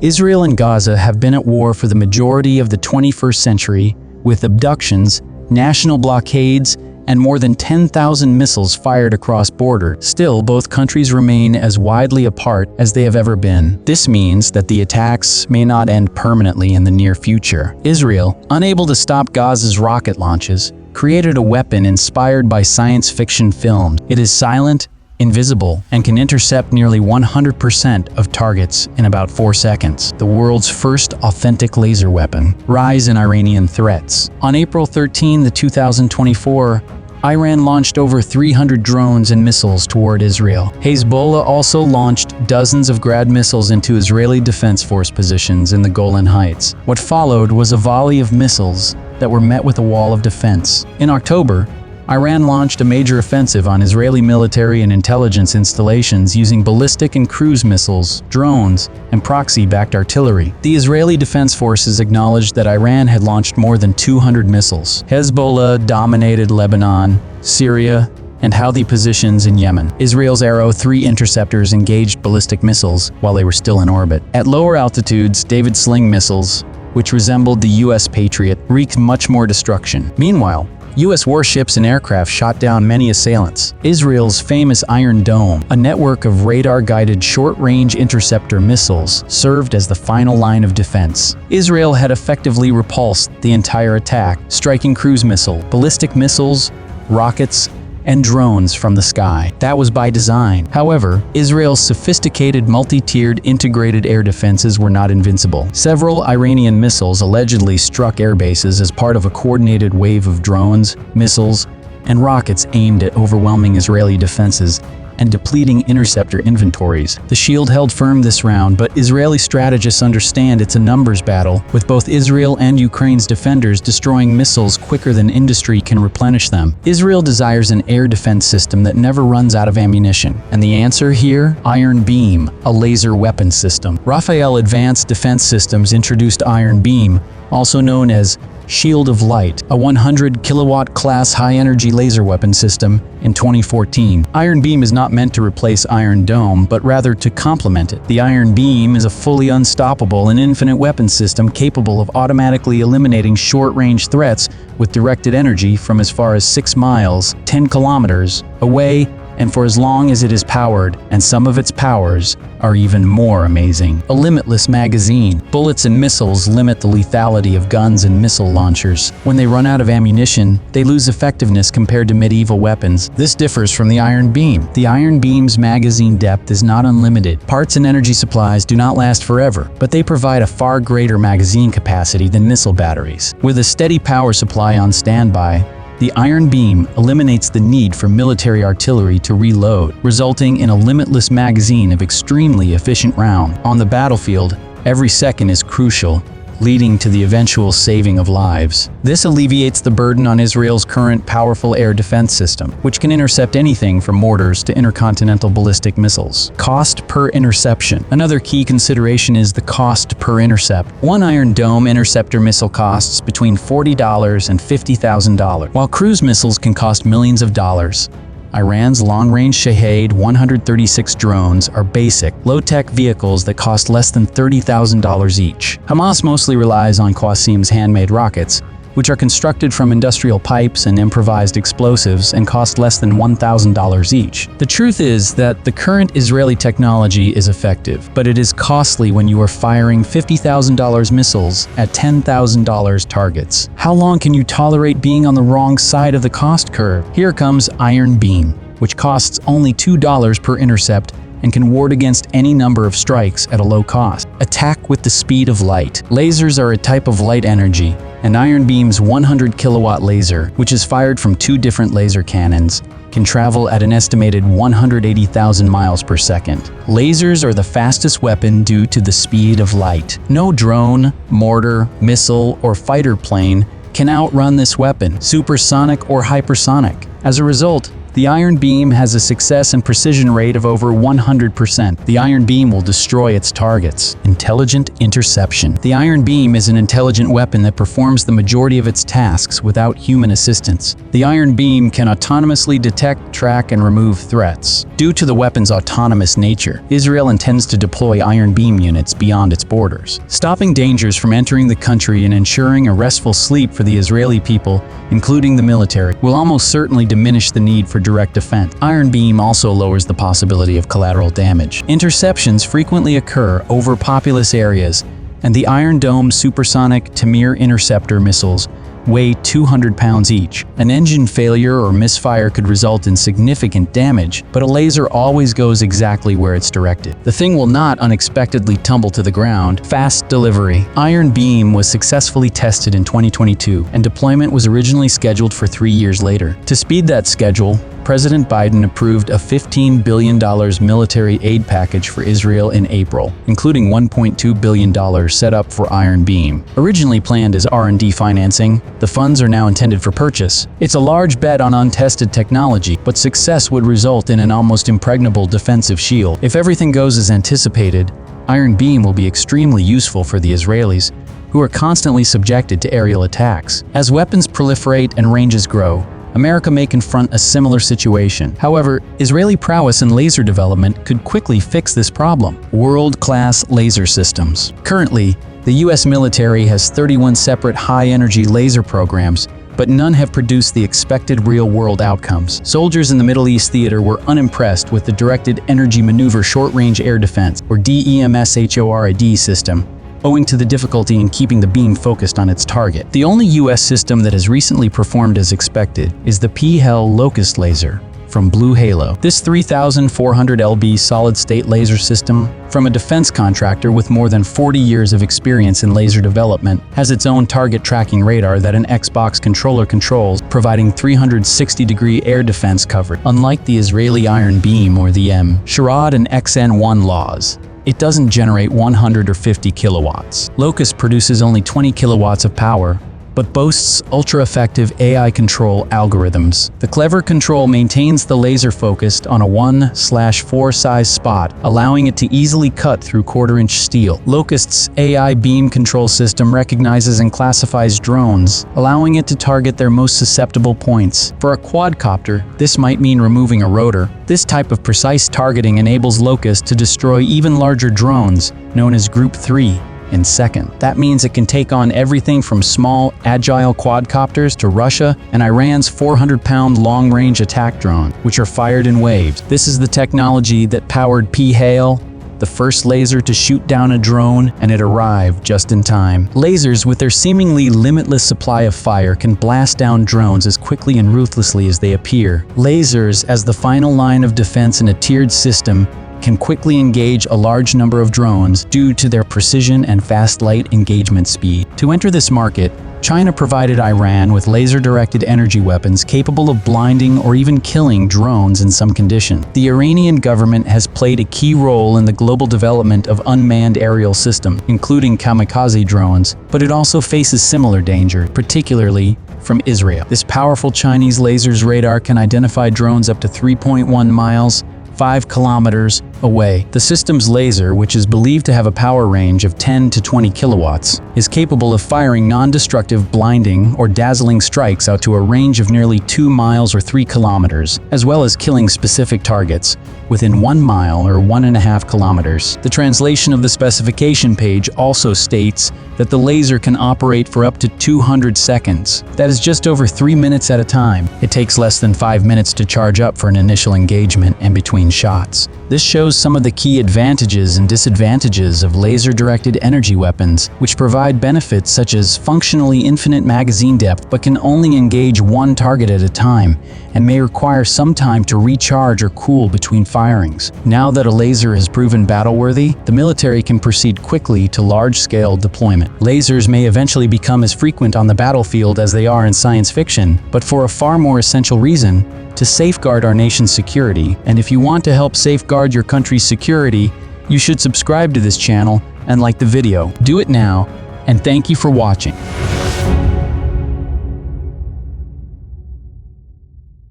Israel and Gaza have been at war for the majority of the 21st century, with abductions, national blockades, and more than 10,000 missiles fired across borders. Still, both countries remain as widely apart as they have ever been. This means that the attacks may not end permanently in the near future. Israel, unable to stop Gaza's rocket launches, created a weapon inspired by science fiction films. It is silent, invisible, and can intercept nearly 100% of targets in about 4 seconds. The world's first authentic laser weapon. Rise in Iranian threats. On April 13, 2024, Iran launched over 300 drones and missiles toward Israel. Hezbollah also launched dozens of Grad missiles into Israeli Defense Force positions in the Golan Heights. What followed was a volley of missiles that were met with a wall of defense. In October, Iran launched a major offensive on Israeli military and intelligence installations using ballistic and cruise missiles, drones, and proxy-backed artillery. The Israeli Defense Forces acknowledged that Iran had launched more than 200 missiles. Hezbollah dominated Lebanon, Syria, and Houthi positions in Yemen. Israel's Arrow 3 interceptors engaged ballistic missiles while they were still in orbit. At lower altitudes, David Sling missiles, which resembled the U.S. Patriot, wreaked much more destruction. Meanwhile, U.S. warships and aircraft shot down many assailants. Israel's famous Iron Dome, a network of radar-guided short-range interceptor missiles, served as the final line of defense. Israel had effectively repulsed the entire attack, striking cruise missiles, ballistic missiles, rockets, and drones from the sky. That was by design. However, Israel's sophisticated multi-tiered integrated air defenses were not invincible. Several Iranian missiles allegedly struck air bases as part of a coordinated wave of drones, missiles, and rockets aimed at overwhelming Israeli defenses and depleting interceptor inventories. The shield held firm this round, but Israeli strategists understand it's a numbers battle, with both Israel and Ukraine's defenders destroying missiles quicker than industry can replenish them. Israel desires an air defense system that never runs out of ammunition. And the answer here? Iron Beam, a laser weapon system. Rafael Advanced Defense Systems introduced Iron Beam, also known as Shield of Light, a 100 kilowatt class high-energy laser weapon system, in 2014. Iron Beam is not meant to replace Iron Dome, but rather to complement it. The Iron Beam is a fully unstoppable and infinite weapon system capable of automatically eliminating short-range threats with directed energy from as far as 6 miles, 10 kilometers, away, and for as long as it is powered, and some of its powers are even more amazing. A limitless magazine. Bullets and missiles limit the lethality of guns and missile launchers. When they run out of ammunition, they lose effectiveness compared to medieval weapons. This differs from the Iron Beam. The Iron Beam's magazine depth is not unlimited. Parts and energy supplies do not last forever, but they provide a far greater magazine capacity than missile batteries. With a steady power supply on standby, the Iron Beam eliminates the need for military artillery to reload, resulting in a limitless magazine of extremely efficient rounds. On the battlefield, every second is crucial, leading to the eventual saving of lives. This alleviates the burden on Israel's current powerful air defense system, which can intercept anything from mortars to intercontinental ballistic missiles. Cost per interception. Another key consideration is the cost per intercept. One Iron Dome interceptor missile costs between $40 and $50,000, while cruise missiles can cost millions of dollars. Iran's long-range Shahed 136 drones are basic, low-tech vehicles that cost less than $30,000 each. Hamas mostly relies on Qasim's handmade rockets, which are constructed from industrial pipes and improvised explosives and cost less than $1,000 each. The truth is that the current Israeli technology is effective, but it is costly when you are firing $50,000 missiles at $10,000 targets. How long can you tolerate being on the wrong side of the cost curve? Here comes Iron Beam, which costs only $2 per intercept and can ward against any number of strikes at a low cost. Attack with the speed of light. Lasers are a type of light energy, and Iron Beam's 100 kilowatt laser, which is fired from 2 different laser cannons, can travel at an estimated 180,000 miles per second. Lasers are the fastest weapon due to the speed of light. No drone, mortar, missile, or fighter plane can outrun this weapon, supersonic or hypersonic. As a result, The iron beam has a success and precision rate of over 100%. The iron beam will destroy its targets. Intelligent interception. The iron beam is an intelligent weapon that performs the majority of its tasks without human assistance. The iron beam can autonomously detect, track, and remove threats. Due to the weapon's autonomous nature, Israel intends to deploy iron beam units beyond its borders, stopping dangers from entering the country and ensuring a restful sleep for the Israeli people, including the military, will almost certainly diminish the need for direct defense. Iron beam also lowers the possibility of collateral damage. Interceptions frequently occur over populous areas, and the Iron Dome supersonic Tamir interceptor missiles weigh 200 pounds each. An engine failure or misfire could result in significant damage, but a laser always goes exactly where it's directed. The thing will not unexpectedly tumble to the ground. Fast delivery. Iron beam was successfully tested in 2022, and deployment was originally scheduled for 3 years later. To speed that schedule, President Biden approved a $15 billion military aid package for Israel in April, including $1.2 billion set up for Iron Beam. Originally planned as R&D financing, the funds are now intended for purchase. It's a large bet on untested technology, but success would result in an almost impregnable defensive shield. If everything goes as anticipated, Iron Beam will be extremely useful for the Israelis, who are constantly subjected to aerial attacks. As weapons proliferate and ranges grow, America may confront a similar situation. However, Israeli prowess in laser development could quickly fix this problem. World-class laser systems. Currently, the U.S. military has 31 separate high-energy laser programs, but none have produced the expected real-world outcomes. Soldiers in the Middle East theater were unimpressed with the Directed Energy Maneuver Short-Range Air Defense, or DEMSHORAD system, owing to the difficulty in keeping the beam focused on its target. The only U.S. system that has recently performed as expected is the P-HEL Locust laser from Blue Halo. This 3,400 lb solid-state laser system, from a defense contractor with more than 40 years of experience in laser development, has its own target tracking radar that an Xbox controller controls, providing 360-degree air defense coverage. Unlike the Israeli Iron Beam or the M-SHORAD and XN1 laws, it doesn't generate 100 or 50 kilowatts. Locust produces only 20 kilowatts of power, but boasts ultra-effective AI control algorithms. The clever control maintains the laser focused on a 1/4 size spot, allowing it to easily cut through quarter-inch steel. Locust's AI beam control system recognizes and classifies drones, allowing it to target their most susceptible points. For a quadcopter, this might mean removing a rotor. This type of precise targeting enables Locust to destroy even larger drones, known as Group 3, in second. That means it can take on everything from small, agile quadcopters to Russia and Iran's 400-pound long-range attack drone, which are fired in waves. This is the technology that powered P-HEL, the first laser to shoot down a drone, and it arrived just in time. Lasers, with their seemingly limitless supply of fire, can blast down drones as quickly and ruthlessly as they appear. Lasers, as the final line of defense in a tiered system, can quickly engage a large number of drones due to their precision and fast light engagement speed. To enter this market, China provided Iran with laser-directed energy weapons capable of blinding or even killing drones in some conditions. The Iranian government has played a key role in the global development of unmanned aerial systems, including kamikaze drones, but it also faces similar danger, particularly from Israel. This powerful Chinese laser's radar can identify drones up to 3.1 miles, 5 kilometers away. The system's laser, which is believed to have a power range of 10 to 20 kilowatts, is capable of firing non-destructive, blinding, or dazzling strikes out to a range of nearly 2 miles or 3 kilometers, as well as killing specific targets within 1 mile or 1.5 kilometers. The translation of the specification page also states that the laser can operate for up to 200 seconds. That is just over 3 minutes at a time. It takes less than 5 minutes to charge up for an initial engagement and between shots. This shows some of the key advantages and disadvantages of laser-directed energy weapons, which provide benefits such as functionally infinite magazine depth but can only engage one target at a time, and may require some time to recharge or cool between firings. Now that a laser has proven battle-worthy, the military can proceed quickly to large-scale deployment. Lasers may eventually become as frequent on the battlefield as they are in science fiction, but for a far more essential reason: to safeguard our nation's security. And if you want to help safeguard your country's security, you should subscribe to this channel and like the video. Do it now, and thank you for watching.